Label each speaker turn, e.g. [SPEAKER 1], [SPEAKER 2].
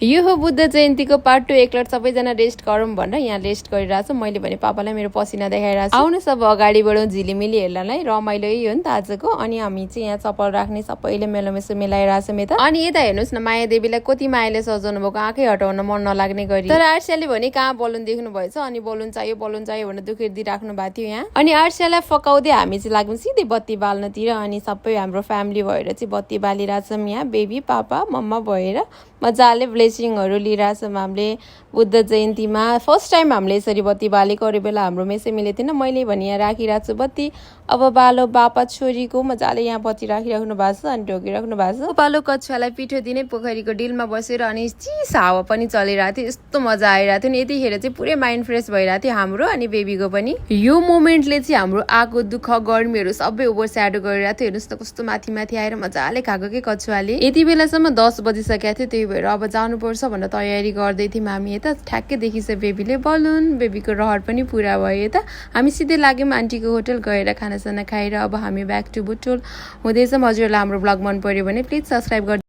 [SPEAKER 1] यो हो बुद्ध जयन्तीको पार्ट 2 एकलट सबैजना रेस्ट गरौँ भनेर यहाँ रेस्ट गरिरहेको छ। मैले भने पापालाई मेरो पसिना देखाइरहेको छु। आउनु सब अगाडि बढौँ झिलिमिली हेर्नलाई, रमाइलो हो नि त आजको। अनि हामी चाहिँ यहाँ चप्पल राख्ने सबैले मेलोमेसो मिलाइरहेको छौँ यता। अनि यता हेर्नुहोस् न माया देवीलाई कति मायाले सजाउनु भएको, आँखै हटाउन मन नलाग्ने गरी। तर आर्सियाले भने कहाँ बलुन देख्नु भएछ, अनि बलुन चाहियो भनेर दुखेर दिइराख्नु भएको थियो यहाँ। अनि आर्सियालाई फकाउँदै हामी चाहिँ लाग्यौँ सिधै बत्ती बाल्नतिर। अनि सबै हाम्रो फ्यामिली भएर चाहिँ बत्ती बालिरहेछौँ यहाँ, बेबी पापा मम्मा भएर मजाले ब्लेसिङहरू लिइरहेछौँ हामीले बुद्ध जयन्तीमा। फर्स्ट टाइम हामीले यसरी बत्ती बालेको, अरू बेला हाम्रो मेसै मिलेको थिएन। मैले भने यहाँ राखिरहेको छु बत्ती। अब बालो बापा छोरीको मजाले यहाँ बत्ती राखिराख्नु भएको छ अनि ढोकिराख्नु भएको छ। बालो कछुवालाई पिठो दिने पोखरीको डिलमा बसेर अनि चिस हावा पनि चलिरहेको थियो, यस्तो मजा आइरहेको थियो नि। यतिखेर चाहिँ पुरै माइन्ड फ्रेस भइरहेको थियो हाम्रो अनि बेबीको पनि। यो मोमेन्टले चाहिँ हाम्रो आगो दुःख गर्मीहरू सबै ओभर स्याडो गरिरहेको थियो। हेर्नुहोस् त कस्तो माथि माथि आएर मजाले खाएको के कछुवाले। यति बेलासम्म 10 बजिसकेको थियो, त्यही भएर अब जानुपर्छ भनेर तयारी गर्दै थियौँ हामी। यता ठ्याक्कै देखिछ बेबीले बलुन, बेबीको रहर पनि पुरा भयो। यता हामी सिधै लाग्यौँ आन्टीको होटल गएर खानासाना खाएर। अब हामी ब्याक टु बुटोल हुँदैछ। हजुरहरूलाई हाम्रो ब्लग मन पर्यो भने प्लिज सब्सक्राइब गर्नु।